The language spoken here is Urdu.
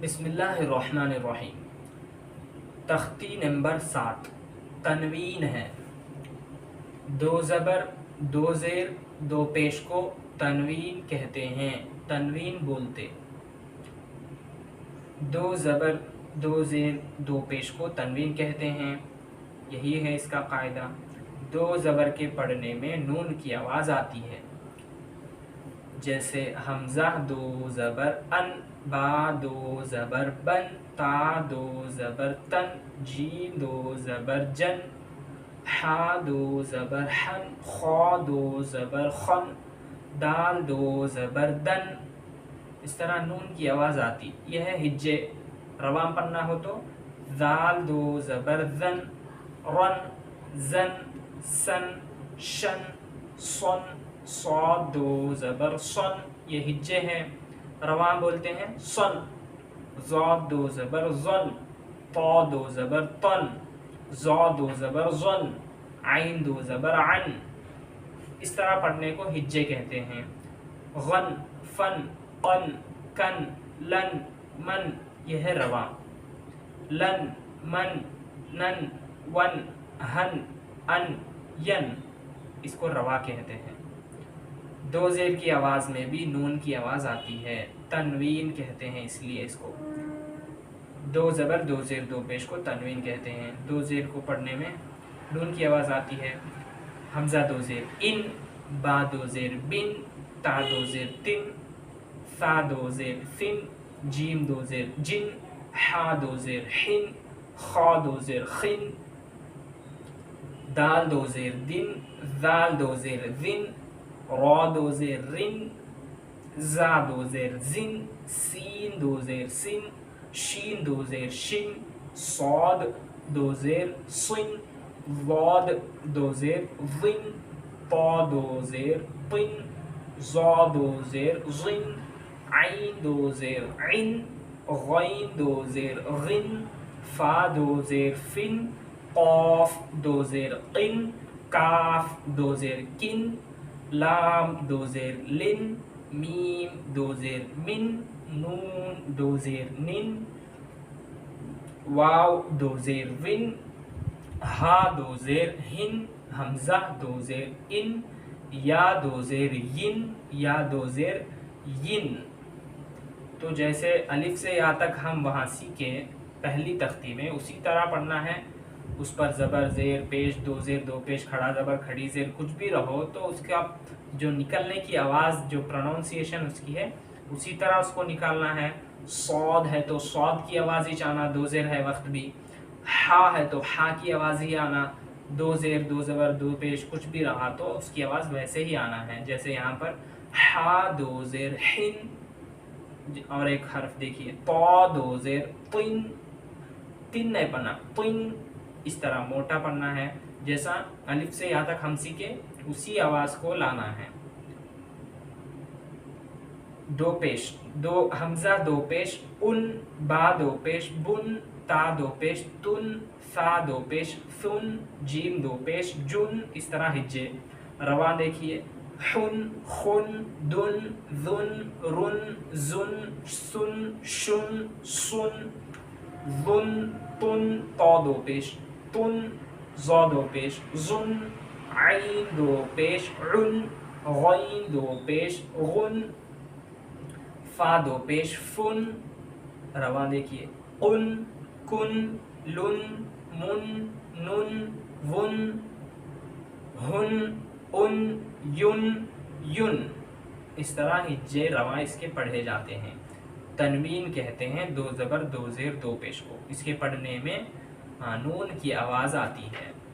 بسم اللہ الرحمن الرحیم۔ تختی نمبر 7 تنوین ہے۔ دو زبر، دو زیر، دو پیش کو تنوین کہتے ہیں، تنوین بولتے۔ دو زبر، دو زیر، دو پیش کو تنوین کہتے ہیں، یہی ہے اس کا قاعدہ۔ دو زبر کے پڑھنے میں نون کی آواز آتی ہے، جیسے حمزہ دو زبر ان، با دو زبر بن، تا دو زبر تن، جیم دو زبر جن، حا دو زبر حن، خا دو زبر خن، دال دو زبر دن۔ اس طرح نون کی آواز آتی۔ یہ ہے ہجے۔ رواں پڑھنا ہو تو زال دو زبر زن، رن، زن، سن، شن، صن، صاد دو زبر صن، یہ ہجے ہیں۔ رواں بولتے ہیں صن، ضاد دو زبر ظن، طا دو زبر طن، ظا دو زبر ظن، عین دو زبر عن۔ اس طرح پڑھنے کو ہجے کہتے ہیں۔ غن، فن، قن، کن، لن، من، یہ ہے رواں۔ لن، من، نن، ون، ہن، ان، ین، اس کو روا کہتے ہیں۔ دو زیر کی آواز میں بھی نون کی آواز آتی ہے، تنوین کہتے ہیں اس لیے اس کو۔ دو زبر، دو زیر، دو پیش کو تنوین کہتے ہیں۔ دو زیر کو پڑھنے میں نون کی آواز آتی ہے۔ حمزہ دو زیر ان، با دو زیر بن، تا دو زیر تن، ثا دو زیر ثن، جیم دو زیر جن، حا دو زیر حن، خا دو زیر خن، دال دو زیر دن، ذال دو زیر ذن، را دو زیر رن، زا دو زیر زن، سین دو زیر سن، شین دو زیر شن، صاد دو زیر صن، ضاد دو زیر ظن، طا دو زیر طن، ظا دو زیر ظن، عین دو زیر عن، غین دو زیر غن، فا دو زیر فن، قاف دو زیر قن، کاف دو زیر کن، لام دو زیر لن، میم دو زیر من، نون دو زیر نن، واو دو زیر ون، ہا دو زیر ہن، حمزہ دو زیر ان، یا دو زیر ین، یا دو زیر ین۔ تو جیسے الف سے یا تک ہم وہاں سیکھے پہلی تختی میں، اسی طرح پڑھنا ہے۔ اس پر زبر، زیر، پیش، دو زیر، دو پیش، کھڑا زبر، کھڑی زیر کچھ بھی رہو تو اس کا جو نکلنے کی آواز، جو پروننسیشن اس کی ہے، اسی طرح اس کو نکالنا ہے۔ صاد ہے تو صاد کی آواز ہی آنا، دو زیر ہے وقت بھی۔ ہا ہے تو ہا کی آواز ہی آنا، دو زیر، دو زبر، دو پیش کچھ بھی رہا تو اس کی آواز ویسے ہی آنا ہے، جیسے یہاں پر ہا دو زیر ہن، اور ایک حرف دیکھیے طا دو زیر طن، تن نہیں پڑھنا، طن، اس طرح موٹا پڑھنا ہے، جیسا الف سے یہاں تک ہم سیکھے اسی آواز کو لانا ہے۔ دو پیش، دو حمزہ دو پیش ان، با دو پیش بن، تا دو پیش تن، ثا دو پیش ثن، جیم دو پیش جن، اس طرح ہجے۔ رواں دیکھیے حن، خن، دن، ذن، رن، زن، سن، شن، سن، ظن، تن، طا دو پیش تن، ظا دو پیش ظن، عین دو پیش عن، غین دو پیش غن، فا دو پیش فن۔ رواں دیکھیے قن، کن، لن، من، نن، ون، ہن، ان، ین، ین۔ اس طرح ہجے رواں اس کے پڑھے جاتے ہیں۔ تنوین کہتے ہیں دو زبر، دو زیر، دو پیش کو۔ اس کے پڑھنے میں نون کی آواز آتی ہے۔